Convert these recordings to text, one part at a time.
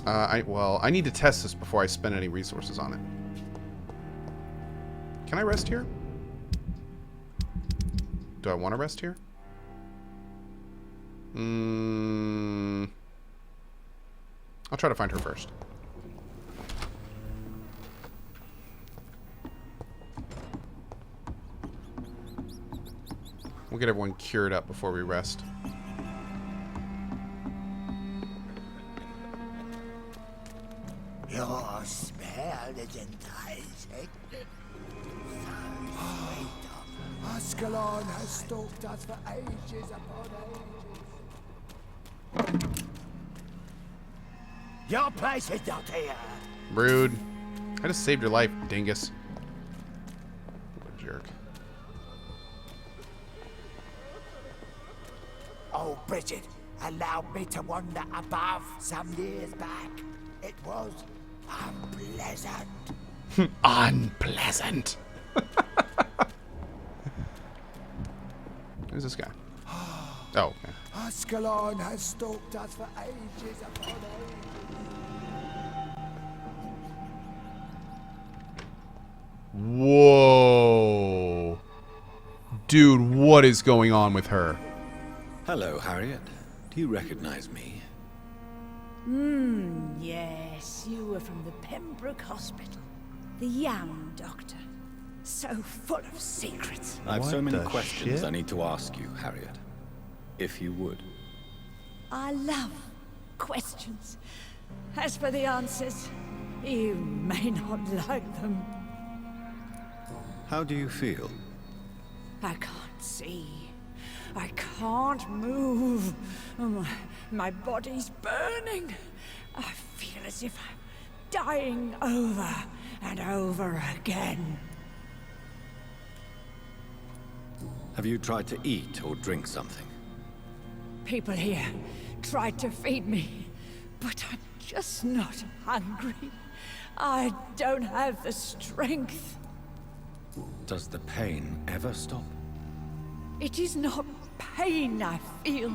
Well, I need to test this before I spend any resources on it. Can I rest here? Do I want to rest here? I'll try to find her first. We'll get everyone cured up before we rest. Your smell isn't enticing. Ascalon has stalked us for ages upon ages. Your place is not here. Rude. I just saved your life, dingus. What a jerk. Oh, Bridget, allow me to wander above some years back. It was unpleasant. Unpleasant. Who's this guy? Oh, okay. Ascalon has stalked us for ages upon ages. Whoa. Dude, what is going on with her? Hello, Harriet. Do you recognize me? Yes, you were from the Pembroke Hospital. The young doctor. So full of secrets. I have so many the questions shit? I need to ask you, Harriet. If you would. I love questions. As for the answers, you may not like them. How do you feel? I can't see. I can't move. My body's burning. I feel as if I'm dying over and over again. Have you tried to eat or drink something? People here tried to feed me, but I'm just not hungry. I don't have the strength. Does the pain ever stop? It is not pain I feel.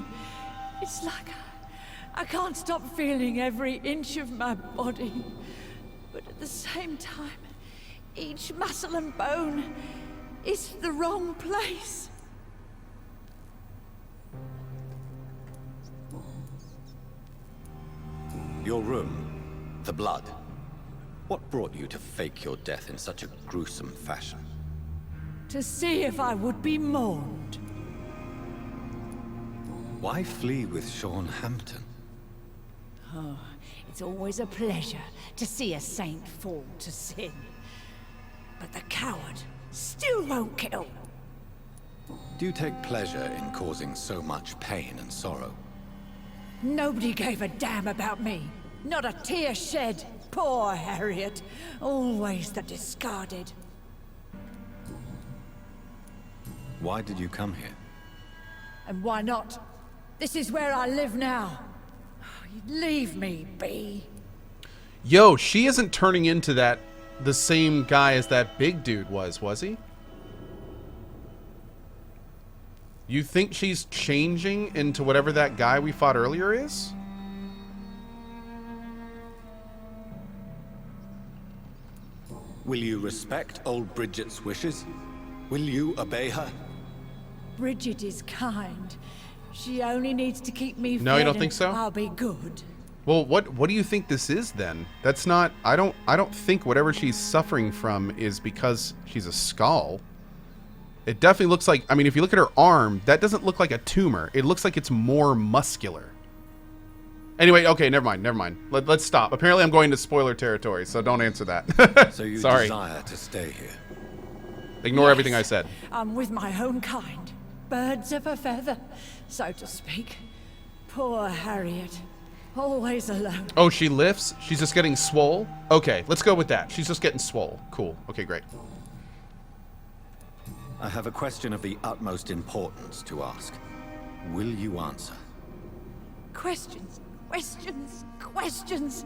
It's like I can't stop feeling every inch of my body. But at the same time, each muscle and bone is the wrong place. Your room, the blood. What brought you to fake your death in such a gruesome fashion? To see if I would be mourned. Why flee with Sean Hampton? Oh, it's always a pleasure to see a saint fall to sin. But the coward still won't kill. Do you take pleasure in causing so much pain and sorrow? Nobody gave a damn about me. Not a tear shed. Poor Harriet. Always the discarded. Why did you come here? And why not? This is where I live now. Leave me be. Yo, she isn't turning into the same guy as that big dude was he? You think she's changing into whatever that guy we fought earlier is? Will you respect old Bridget's wishes? Will you obey her? Bridget is kind. She only needs to keep me fed. No, you don't think so? I'll be good. Well, what do you think this is then? That's not. I don't think whatever she's suffering from is because she's a skull. It definitely looks like. I mean, if you look at her arm, that doesn't look like a tumor. It looks like it's more muscular. Anyway, okay, never mind. Let's stop. Apparently, I'm going to spoiler territory, so don't answer that. So you Sorry. desire to stay here? Ignore everything I said. I'm with my own kind. Birds of a feather, so to speak. Poor Harriet. Always alone. Oh, she lifts? She's just getting swole? Okay, let's go with that. She's just getting swole. Cool. Okay, great. I have a question of the utmost importance to ask. Will you answer? Questions, questions, questions.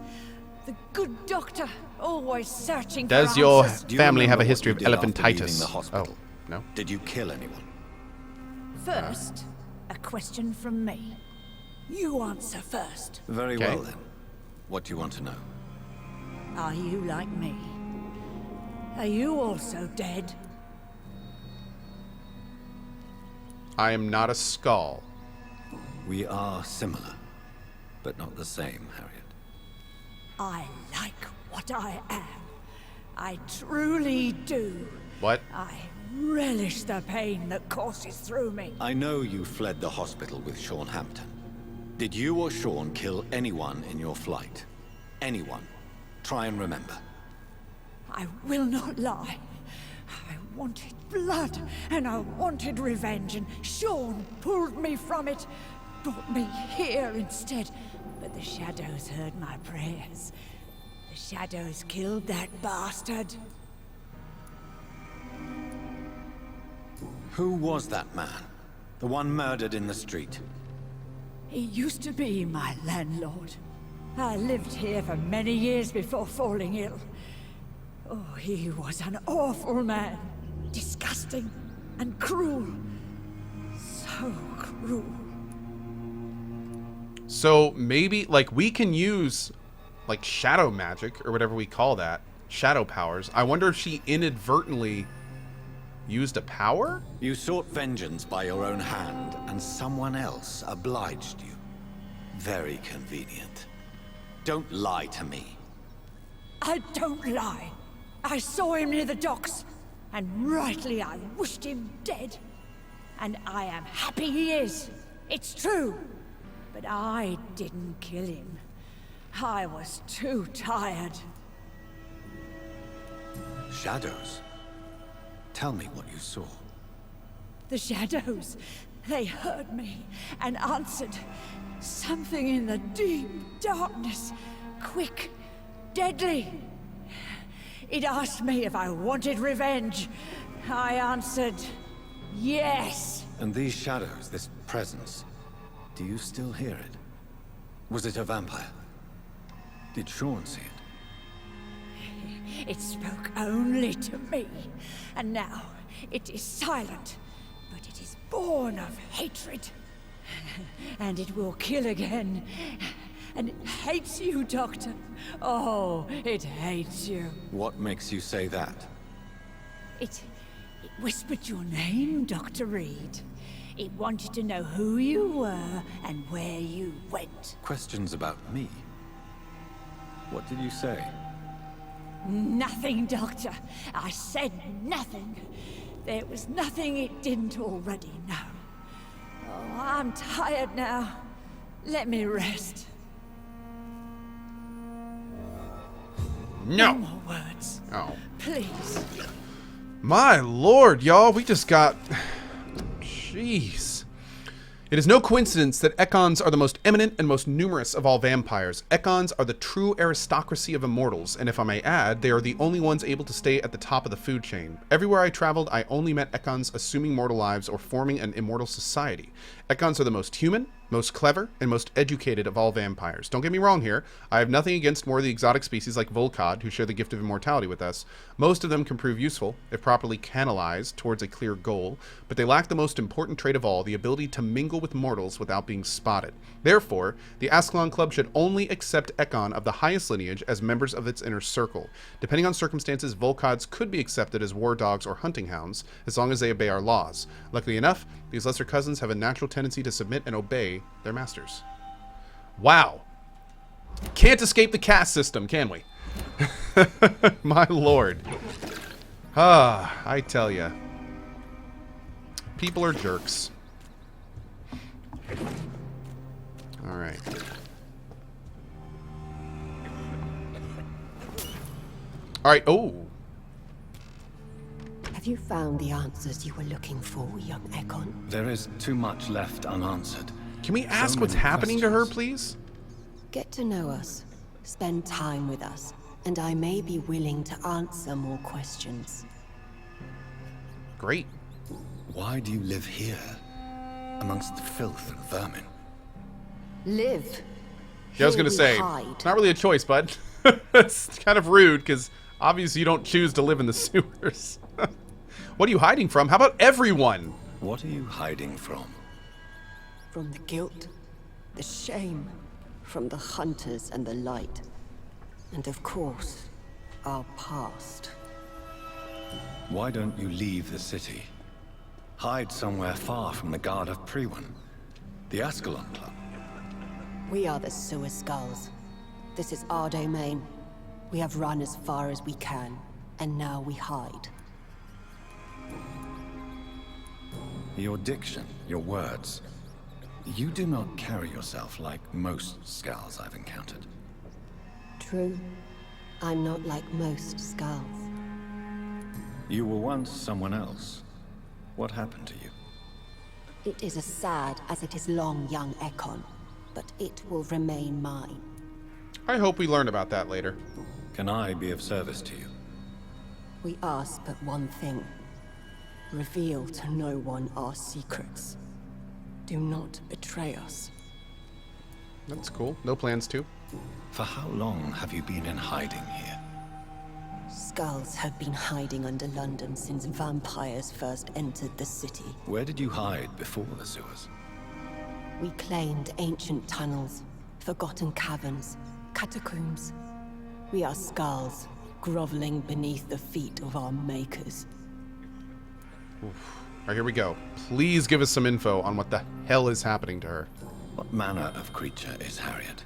The good doctor, always searching Does for your answers. Do you family have a remember history what of you did after leaving elephantitis? the hospital? Oh, no. Did you kill anyone? First, a question from me. You answer first. Very Okay. well then. What do you want to know? Are you like me? Are you also dead? I am not a skull. We are similar, but not the same, Harriet. I like what I am. I truly do. What? I relish the pain that courses through me. I know you fled the hospital with Sean Hampton. Did you or Sean kill anyone in your flight? Anyone? Try and remember. I will not lie. I wanted blood, and I wanted revenge, and Sean pulled me from it, brought me here instead. But the shadows heard my prayers. The shadows killed that bastard. Who was that man? The one murdered in the street? He used to be my landlord. I lived here for many years before falling ill. Oh, he was an awful man. Disgusting and cruel. So cruel. So maybe, like, we can use, like, shadow magic, or whatever we call that. Shadow powers. I wonder if she inadvertently used a power? You sought vengeance by your own hand, and someone else obliged you. Very convenient. Don't lie to me. I don't lie. I saw him near the docks, and rightly I wished him dead. And I am happy he is. It's true. But I didn't kill him. I was too tired. Shadows? Tell me what you saw. The shadows, they heard me and answered. Something in the deep darkness, quick, deadly. It asked me if I wanted revenge. I answered, yes. And these shadows, this presence, do you still hear it? Was it a vampire? Did Sean see it? It spoke only to me, and now it is silent, but it is born of hatred. And it will kill again. And it hates you, Doctor. Oh, it hates you. What makes you say that? It whispered your name, Dr. Reed. It wanted to know who you were and where you went. Questions about me? What did you say? Nothing, Doctor. I said nothing. There was nothing it didn't already know. Oh, I'm tired now. Let me rest. No. No more words. Oh. Please. My lord, y'all, we just got... Jeez. It is no coincidence that Ekons are the most eminent and most numerous of all vampires. Ekons are the true aristocracy of immortals, and if I may add, they are the only ones able to stay at the top of the food chain. Everywhere I traveled, I only met Ekons assuming mortal lives or forming an immortal society. Ekons are the most human, most clever, and most educated of all vampires. Don't get me wrong here. I have nothing against more of the exotic species like Volkod, who share the gift of immortality with us. Most of them can prove useful, if properly canalized towards a clear goal, but they lack the most important trait of all, the ability to mingle with mortals without being spotted. Therefore, the Ascalon Club should only accept Ekon of the highest lineage as members of its inner circle. Depending on circumstances, Volkods could be accepted as war dogs or hunting hounds, as long as they obey our laws. Luckily enough, these lesser cousins have a natural tendency to submit and obey their masters. Wow. Can't escape the caste system, can we? My lord. Ah, I tell ya. People are jerks. Alright. Alright, oh. Have you found the answers you were looking for, young Ekon? There is too much left unanswered. Can we ask So what's many happening to her, questions. please? Get to know us, spend time with us, and I may be willing to answer more questions. Great. Why do you live here? Amongst the filth and vermin? Live. Yeah, I was Here gonna we say, hide. it's not really a choice, bud. It's kind of rude, because obviously you don't choose to live in the sewers. What are you hiding from? How about everyone? What are you hiding from? From the guilt, the shame, from the hunters and the light. And of course, our past. Why don't you leave the city? Hide somewhere far from the Guard of Priwen, the Ascalon Club. We are the Sewer Skulls. This is our domain. We have run as far as we can, and now we hide. Your diction, your words. You do not carry yourself like most Skulls I've encountered. True. I'm not like most Skulls. You were once someone else. What happened to you? It is as sad as it is long, young Ekon, but it will remain mine. I hope we learn about that later. Can I be of service to you? We ask but one thing. Reveal to no one our secrets. Do not betray us. That's cool. No plans to. For how long have you been in hiding here? Skulls have been hiding under London since vampires first entered the city. Where did you hide before the sewers? We claimed ancient tunnels, forgotten caverns, catacombs. We are Skulls, groveling beneath the feet of our makers. All right, here we go. Please give us some info on what the hell is happening to her. What manner of creature is Harriet?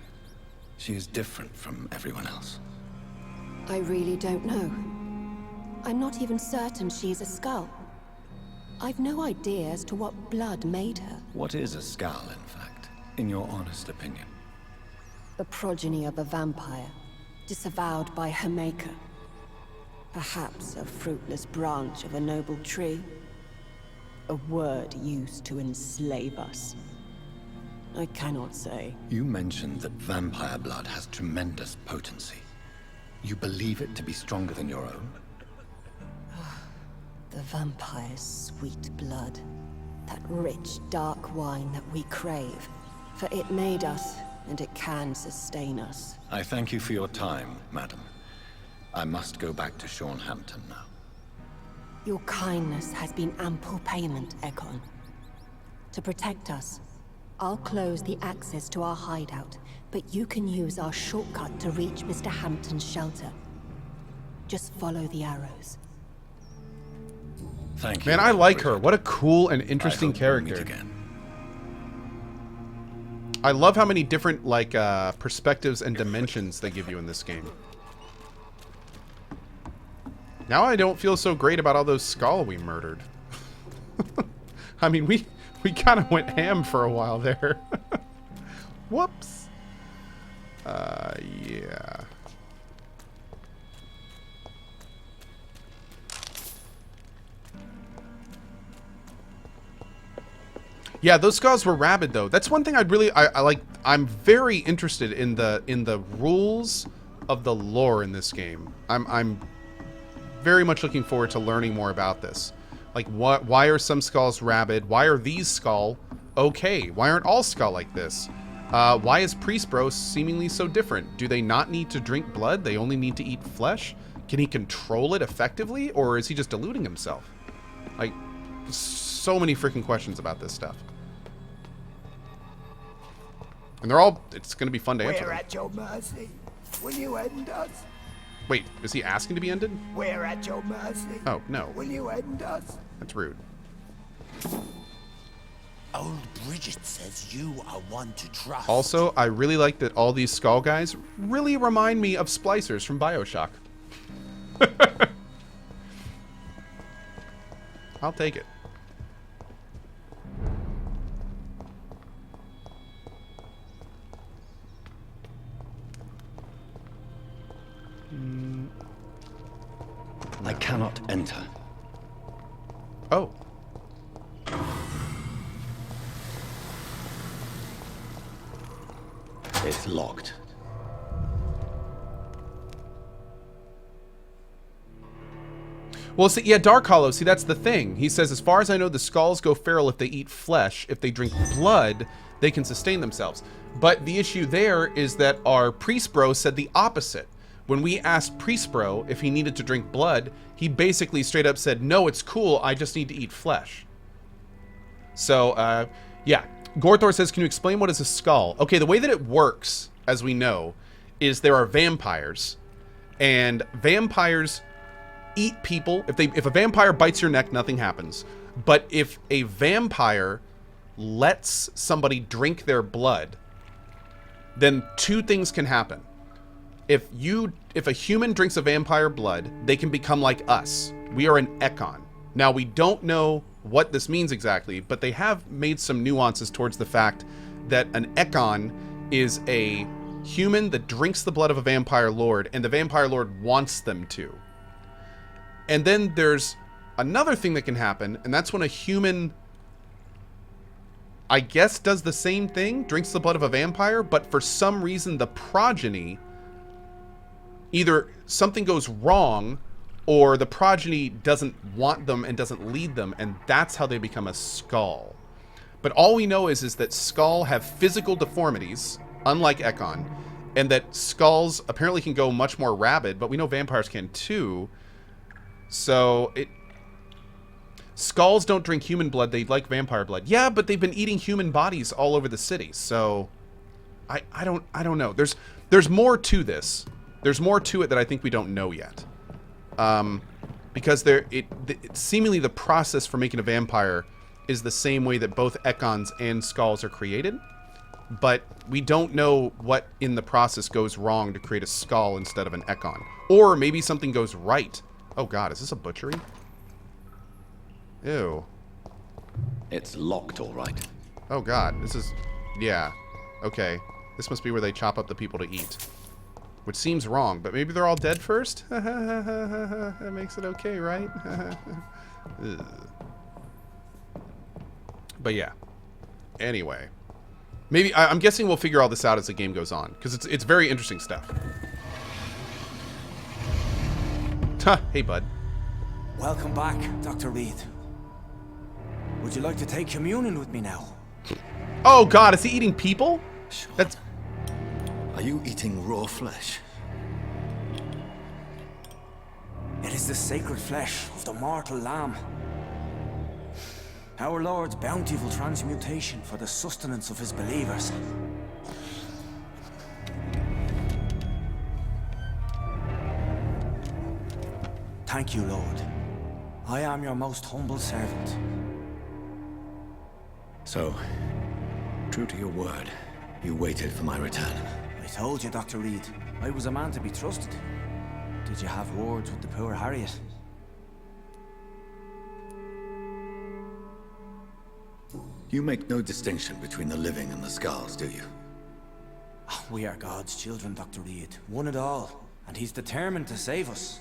She is different from everyone else. I really don't know. I'm not even certain she's a Skull. I've no idea as to what blood made her. What is a Skull, in fact, in your honest opinion? The progeny of a vampire, disavowed by her maker. Perhaps a fruitless branch of a noble tree. A word used to enslave us. I cannot say. You mentioned that vampire blood has tremendous potency. You believe it to be stronger than your own? The vampire's sweet blood. That rich, dark wine that we crave. For it made us, and it can sustain us. I thank you for your time, madam. I must go back to Shornhampton now. Your kindness has been ample payment, Ekon. To protect us, I'll close the access to our hideout, but you can use our shortcut to reach Mr. Hampton's shelter. Just follow the arrows. Thank you. Man, I like her. What a cool and interesting character. We'll meet again. I love how many different like perspectives and dimensions they give you in this game. Now I don't feel so great about all those Skull we murdered. I mean, we kind of went ham for a while there. Whoops. Yeah. Yeah, those Skulls were rabid though. That's one thing I'd really I like. I'm very interested in the rules of the lore in this game. I'm very much looking forward to learning more about this. Like, why are some Skulls rabid? Why are these Skull okay? Why aren't all Skull like this? Why is Priest Bro seemingly so different? Do they not need to drink blood? They only need to eat flesh? Can he control it effectively? Or is he just deluding himself? Like, so many freaking questions about this stuff. And they're all, it's going to be fun to answer We're them. at your mercy. Will you end us? Wait, is he asking to be ended? We're at your mercy. Oh, no. Will you end us? That's rude. Old Bridget says you are one to trust. Also, I really like that all these Skull guys really remind me of splicers from BioShock. I'll take it. I cannot enter. Oh. It's locked. Well, see, yeah, Dark Hollow, see, that's the thing. He says, as far as I know, the Skulls go feral if they eat flesh. If they drink blood, they can sustain themselves. But the issue there is that our Priest Bro said the opposite. When we asked Priest Bro if he needed to drink blood, he basically straight up said, no, it's cool, I just need to eat flesh. So, yeah, Gorthor says, can you explain what is a skull? Okay, the way that it works, as we know, is there are vampires. And vampires eat people. If a vampire bites your neck, nothing happens. But if a vampire lets somebody drink their blood, then two things can happen. If a human drinks a vampire blood, they can become like us. We are an Ekon. Now, we don't know what this means exactly, but they have made some nuances towards the fact that an Ekon is a human that drinks the blood of a vampire lord, and the vampire lord wants them to. And then there's another thing that can happen, and that's when a human, I guess, does the same thing, drinks the blood of a vampire, but for some reason the progeny, either something goes wrong or the progeny doesn't want them and doesn't lead them, and that's how they become a skull. But all we know is that skull have physical deformities, unlike Ekon, and that skulls apparently can go much more rabid, but we know vampires can too. So skulls don't drink human blood, they like vampire blood. Yeah, but they've been eating human bodies all over the city, so I don't know. There's more to this. There's more to it that I think we don't know yet. Because seemingly the process for making a vampire is the same way that both Ekons and skulls are created, but we don't know what in the process goes wrong to create a skull instead of an Ekon. Or maybe something goes right. Oh god, is this a butchery? Ew. It's locked, all right. Oh god, this is... yeah. Okay. This must be where they chop up the people to eat. Which seems wrong, but maybe they're all dead first? That makes it okay, right? But yeah. Anyway. Maybe, I'm guessing we'll figure all this out as the game goes on, because it's very interesting stuff. Hey, bud. Welcome back, Dr. Reed. Would you like to take communion with me now? Oh god, is he eating people? Sean, That's... are you eating raw flesh? It is the sacred flesh of the mortal lamb. Our Lord's bountiful transmutation for the sustenance of his believers. Thank you, Lord. I am your most humble servant. So, true to your word, you waited for my return. I told you, Dr. Reed, I was a man to be trusted. Did you have words with the poor Harriet? You make no distinction between the living and the skulls, do you? We are God's children, Dr. Reed. One and all. And he's determined to save us.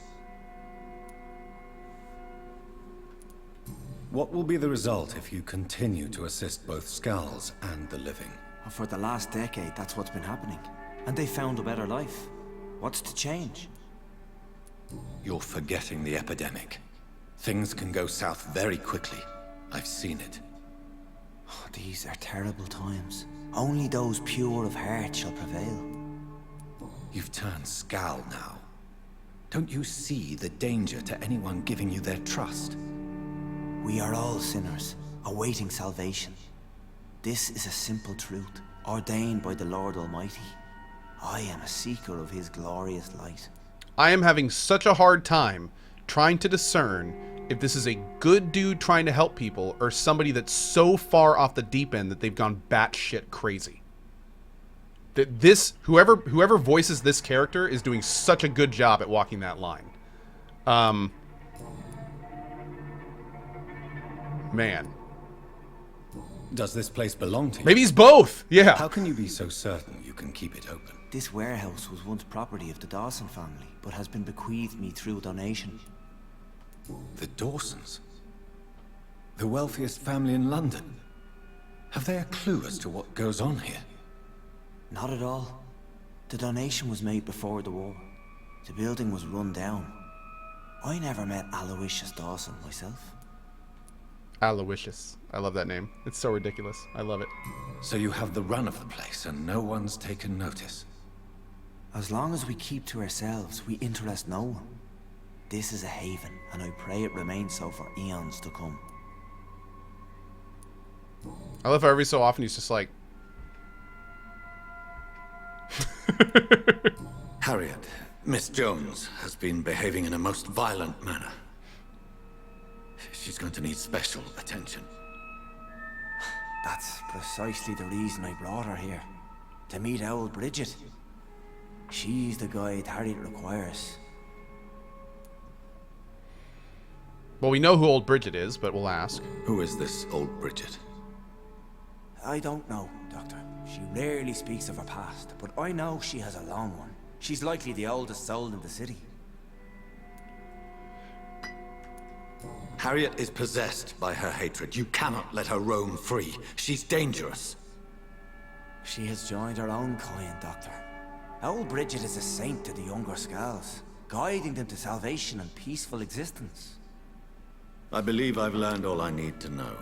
What will be the result if you continue to assist both skulls and the living? For the last decade, that's what's been happening. And they found a better life. What's to change? You're forgetting the epidemic. Things can go south very quickly. I've seen it. Oh, these are terrible times. Only those pure of heart shall prevail. You've turned Skal now. Don't you see the danger to anyone giving you their trust? We are all sinners, awaiting salvation. This is a simple truth, ordained by the Lord Almighty. I am a seeker of his glorious light. I am having such a hard time trying to discern if this is a good dude trying to help people or somebody that's so far off the deep end that they've gone batshit crazy. That this, whoever voices this character is doing such a good job at walking that line. Man. Does this place belong to you? Maybe he's both. Yeah. How can you be so certain you can keep it open? This warehouse was once property of the Dawson family, but has been bequeathed me through donation. The Dawsons? The wealthiest family in London? Have they a clue as to what goes on here? Not at all. The donation was made before the war. The building was run down. I never met Aloysius Dawson myself. Aloysius. I love that name. It's so ridiculous. I love it. So you have the run of the place and no one's taken notice? As long as we keep to ourselves, we interest no one. This is a haven, and I pray it remains so for eons to come. I love how every so often he's just like... Harriet, Miss Jones has been behaving in a most violent manner. She's going to need special attention. That's precisely the reason I brought her here. To meet old Bridget. She's the guide Harriet requires. Well, we know who old Bridget is, but we'll ask. Who is this old Bridget? I don't know, Doctor. She rarely speaks of her past, but I know she has a long one. She's likely the oldest soul in the city. Harriet is possessed by her hatred. You cannot let her roam free. She's dangerous. She has joined her own kind, Doctor. Old Bridget is a saint to the younger Skulls, guiding them to salvation and peaceful existence. I believe I've learned all I need to know.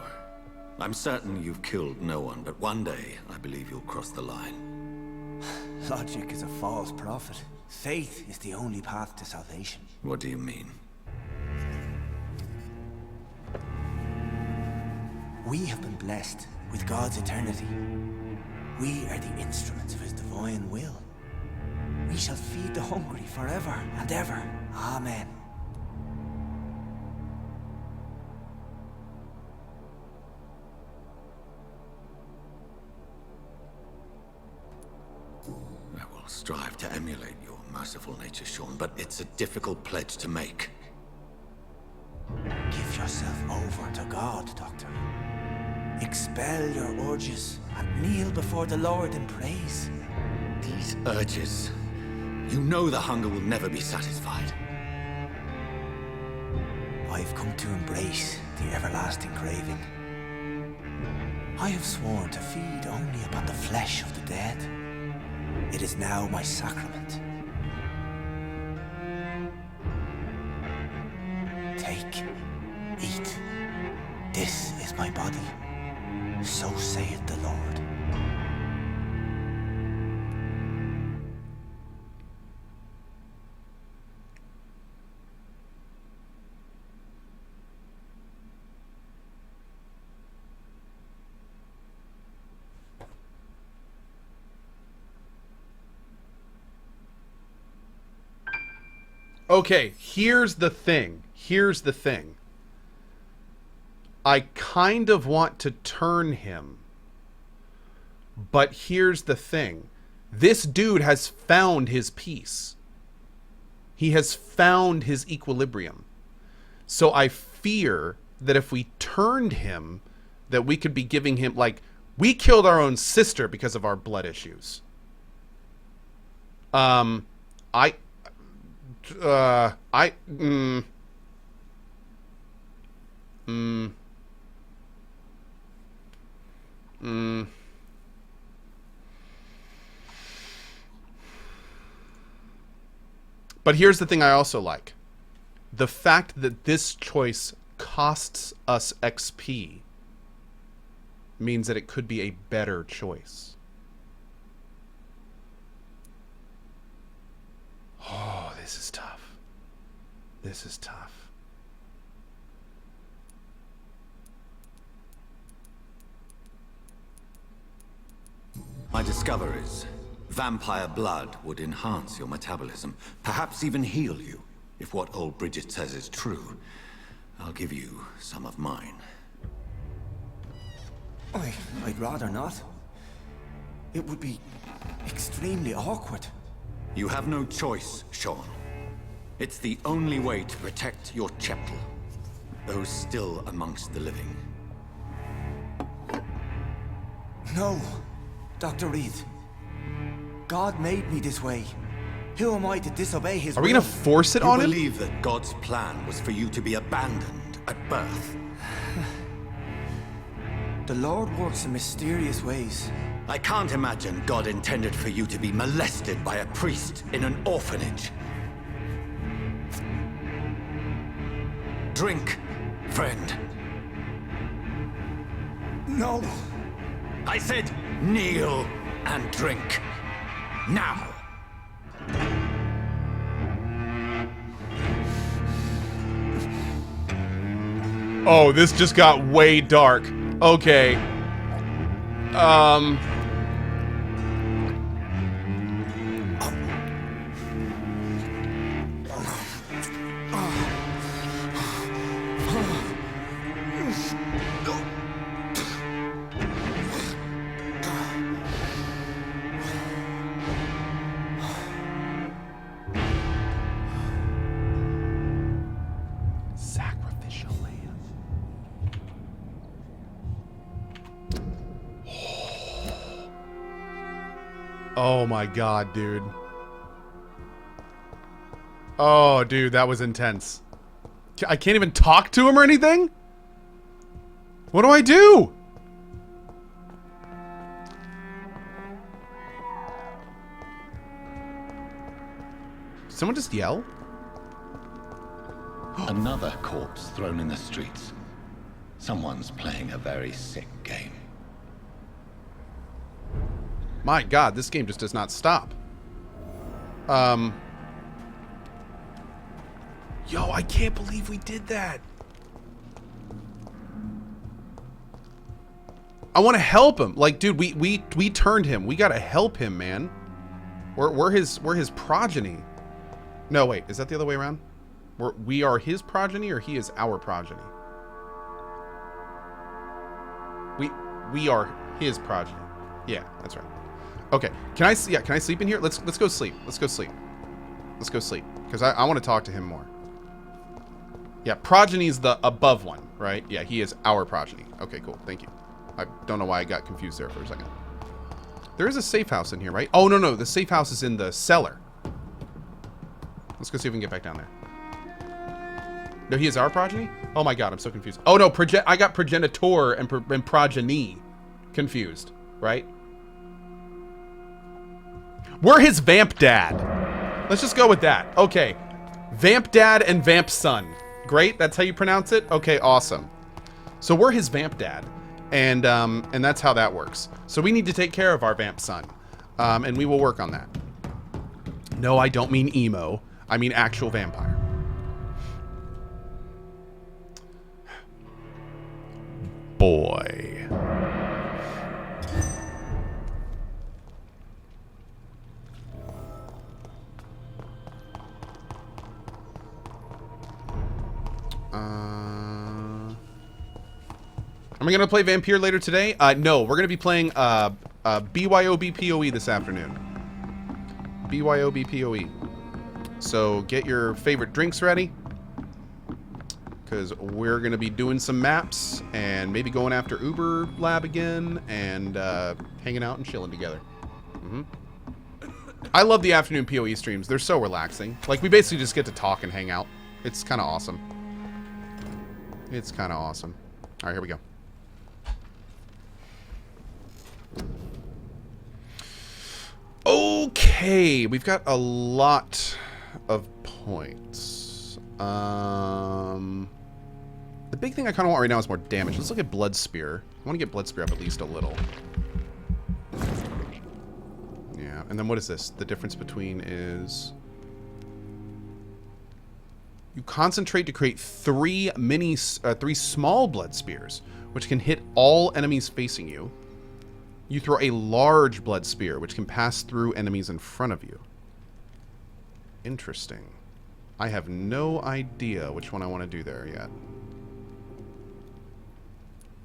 I'm certain you've killed no one, but one day I believe you'll cross the line. Logic is a false prophet. Faith is the only path to salvation. What do you mean? We have been blessed with God's eternity. We are the instruments of His divine will. We shall feed the hungry forever and ever. Amen. I will strive to emulate your merciful nature, Sean, but it's a difficult pledge to make. Give yourself over to God, Doctor. Expel your urges and kneel before the Lord in praise. These urges. You know the hunger will never be satisfied. I've come to embrace the everlasting craving. I have sworn to feed only upon the flesh of the dead. It is now my sacrament. Take, eat. This is my body. So saith the Lord. Okay, here's the thing. Here's the thing. I kind of want to turn him. But here's the thing. This dude has found his peace. He has found his equilibrium. So I fear that if we turned him, that we could be giving him, like, we killed our own sister because of our blood issues. But here's the thing I also like. The fact that this choice costs us XP means that it could be a better choice. Oh, this is tough. This is tough. My discoveries. Vampire blood would enhance your metabolism, perhaps even heal you. If what old Bridget says is true, I'll give you some of mine. I'd rather not. It would be extremely awkward. You have no choice, Sean. It's the only way to protect your cheptel, those still amongst the living. No, Dr. Reed. God made me this way. Who am I to disobey His will? Are we gonna force it on him? You believe that God's plan was for you to be abandoned at birth? The Lord works in mysterious ways. I can't imagine God intended for you to be molested by a priest in an orphanage. Drink, friend. No. I said kneel and drink. Now. Oh, this just got way dark. Okay. Sacrificial lamb. Oh my god, dude. Oh, dude, that was intense. I can't even talk to him or anything? What do I do? Someone just yell? Another corpse thrown in the streets. Someone's playing a very sick game. My god, this game just does not stop. Yo, I can't believe we did that. I want to help him. Like, dude, we turned him. We gotta help him, man. We're his progeny. No, wait, is that the other way around? We are his progeny, or he is our progeny? We are his progeny. Yeah, that's right. Okay, can I sleep in here? Let's go sleep. Let's go sleep. Let's go sleep, because I want to talk to him more. Yeah, progeny's the above one, right? Yeah, he is our progeny. Okay, cool. Thank you. I don't know why I got confused there for a second. There is a safe house in here, right? Oh, no, the safe house is in the cellar. Let's go see if we can get back down there. No, he is our progeny? Oh my god, I'm so confused. Oh no, I got progenitor and progeny confused, right? We're his vamp dad. Let's just go with that. Okay. Vamp dad and vamp son. Great, that's how you pronounce it? Okay, awesome. So we're his vamp dad. And that's how that works. So we need to take care of our vamp son. And we will work on that. No, I don't mean emo. I mean actual vampire. Boy. Am I gonna play Vampyr later today? No, we're gonna be playing BYOB-POE this afternoon. BYOB-POE. So get your favorite drinks ready, because we're gonna be doing some maps and maybe going after Uber Lab again and hanging out and chilling together. I love the afternoon POE streams. They're so relaxing. Like, we basically just get to talk and hang out. It's kind of awesome. It's kind of awesome. All right, here we go. Okay, we've got a lot of points. The big thing I kind of want right now is more damage. Let's look at Blood Spear. I want to get Blood Spear up at least a little. Yeah, and then what is this? The difference between is... You concentrate to create three small Blood Spears, which can hit all enemies facing you. You throw a large Blood Spear, which can pass through enemies in front of you. Interesting. I have no idea which one I want to do there yet.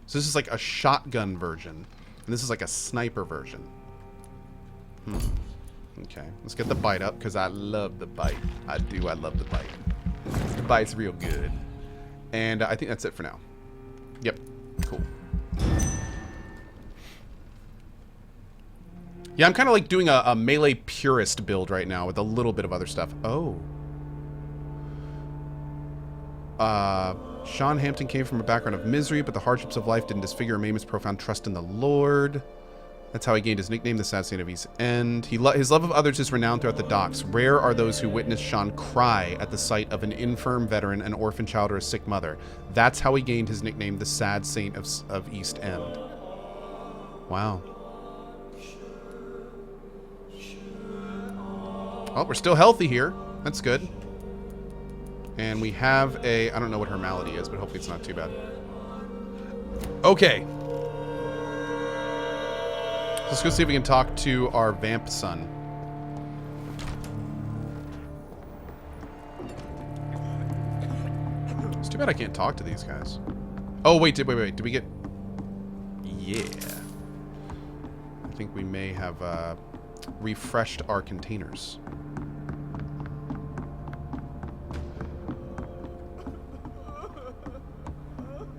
So this is like a shotgun version, and this is like a sniper version. Okay, let's get the bite up, because I love the bite. I love the bite. The bite's real good. And I think that's it for now. Yep, cool. Yeah, I'm kind of like doing a melee purist build right now with a little bit of other stuff. Oh. Sean Hampton came from a background of misery, but the hardships of life didn't disfigure or maim his profound trust in the Lord. That's how he gained his nickname, the Sad Saint of East End. His love of others is renowned throughout the docks. Rare are those who witness Sean cry at the sight of an infirm veteran, an orphan child, or a sick mother. That's how he gained his nickname, the Sad Saint of East End. Wow. Oh, we're still healthy here. That's good. And we have I don't know what her malady is, but hopefully it's not too bad. Okay. Let's go see if we can talk to our vamp son. It's too bad I can't talk to these guys. Oh, wait. Did we get... Yeah. I think we may have refreshed our containers.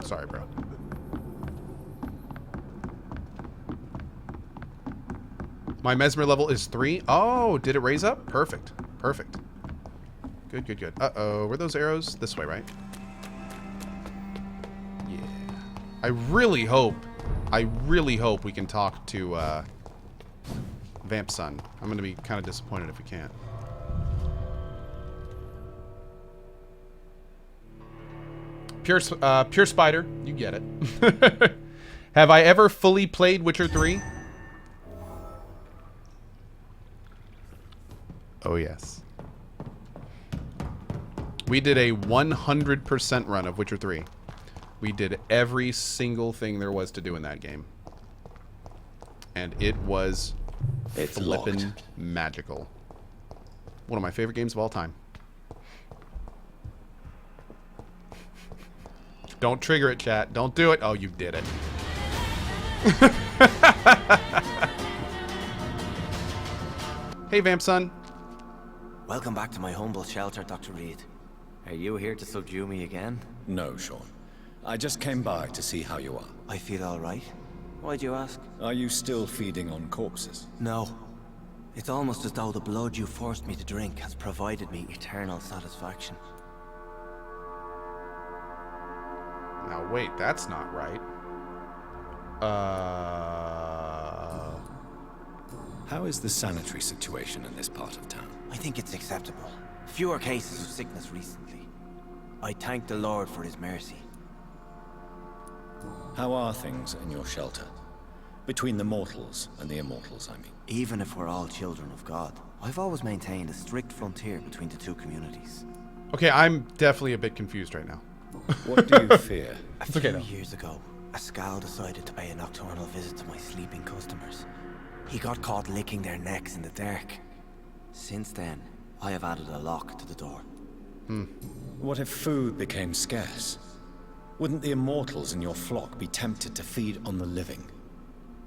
Sorry, bro. My mesmer level is 3. Oh, did it raise up? Perfect. Perfect. Good, good, good. Uh-oh. Were those arrows? This way, right? Yeah. I really hope we can talk to Vamp Son. I'm going to be kind of disappointed if we can't. Pure Spider. You get it. Have I ever fully played Witcher 3? Oh, yes. We did a 100% run of Witcher 3. We did every single thing there was to do in that game. And it was flippin' magical. One of my favorite games of all time. Don't trigger it, chat. Don't do it. Oh, you did it. Hey, Vamp Son. Welcome back to my humble shelter, Dr. Reed. Are you here to subdue me again? No, Sean. I just came by to see how you are. I feel all right. Why'd you ask? Are you still feeding on corpses? No. It's almost as though the blood you forced me to drink has provided me eternal satisfaction. Now, wait, that's not right. How is the sanitary situation in this part of town? I think it's acceptable. Fewer cases of sickness recently. I thank the Lord for his mercy. How are things in your shelter? Between the mortals and the immortals, I mean. Even if we're all children of God, I've always maintained a strict frontier between the two communities. Okay, I'm definitely a bit confused right now. What do you fear? A few years ago, a Skal decided to pay a nocturnal visit to my sleeping customers. He got caught licking their necks in the dark. Since then, I have added a lock to the door. What if food became scarce? Wouldn't the immortals in your flock be tempted to feed on the living?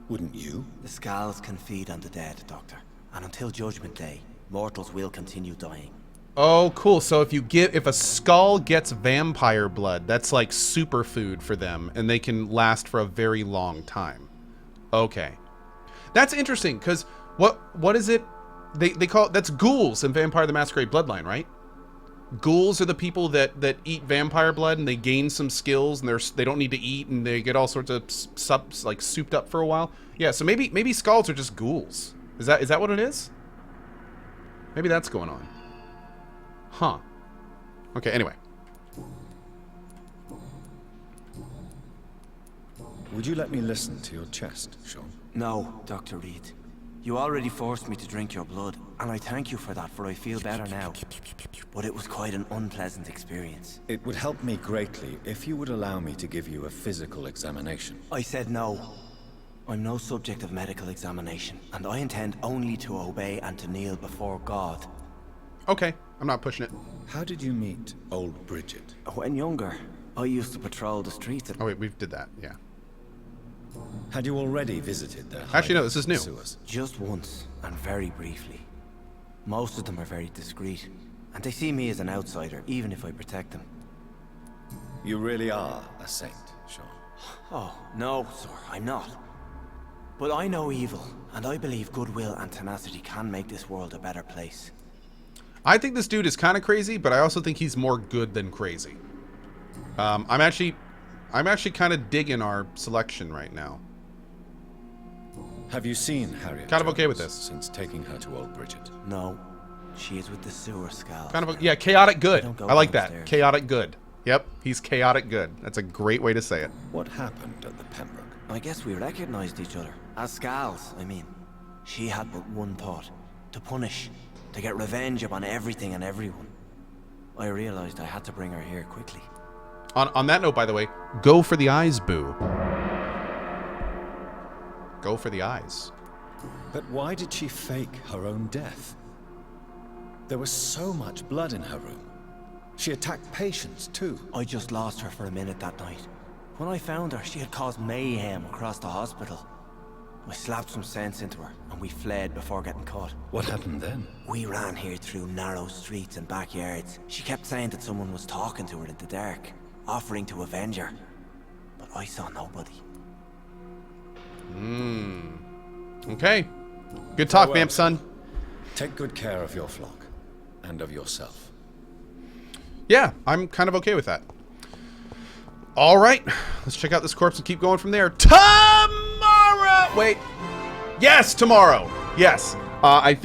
Wouldn't you? The Skals can feed on the dead, Doctor. And until Judgment Day, mortals will continue dying. Oh, cool. So if a skull gets vampire blood, that's like superfood for them, and they can last for a very long time. Okay. That's interesting, because what is it? They call it, that's ghouls in Vampire the Masquerade Bloodline, right? Ghouls are the people that eat vampire blood and they gain some skills and they don't need to eat and they get all sorts of like souped up for a while. Yeah, so maybe skulls are just ghouls. Is that what it is? Maybe that's going on. Huh. Okay, anyway. Would you let me listen to your chest, Sean? No, Dr. Reed. You already forced me to drink your blood, and I thank you for that, for I feel better now. But it was quite an unpleasant experience. It would help me greatly if you would allow me to give you a physical examination. I said no. I'm no subject of medical examination, and I intend only to obey and to kneel before God. Okay, I'm not pushing it. How did you meet old Bridget? When younger, I used to patrol the streets Oh wait, we did that, yeah. Had you already visited their Actually, no, this is new. sewers? just once, and very briefly. Most of them are very discreet, and they see me as an outsider, even if I protect them. You really are a saint, Sean. Oh, no, sir, I'm not. But I know evil, and I believe goodwill and tenacity can make this world a better place. I think this dude is kind of crazy, but I also think he's more good than crazy. I'm actually kind of digging our selection right now. Have you seen Harriet? Kind of okay Jones with this. Since taking her to old Bridget. No, she is with the sewer Skals. Kind of, yeah, chaotic good. Don't go I like downstairs. that. Chaotic good. Yep, he's chaotic good. That's a great way to say it. What happened at the Pembroke? I guess we recognized each other. As Skals, I mean. She had but one thought. To punish. To get revenge upon everything and everyone. I realized I had to bring her here quickly. On that note, by the way, go for the eyes, boo. Go for the eyes. But why did she fake her own death? There was so much blood in her room. She attacked patients, too. I just lost her for a minute that night. When I found her, she had caused mayhem across the hospital. I slapped some sense into her, and we fled before getting caught. What happened then? We ran here through narrow streets and backyards. She kept saying that someone was talking to her in the dark, offering to avenge her. But I saw nobody. Okay. Good talk, Farewell. Vamp son. Take good care of your flock. And of yourself. Yeah, I'm kind of okay with that. All right. Let's check out this corpse and keep going from there. Tomorrow! Wait. Yes, tomorrow. Yes. I think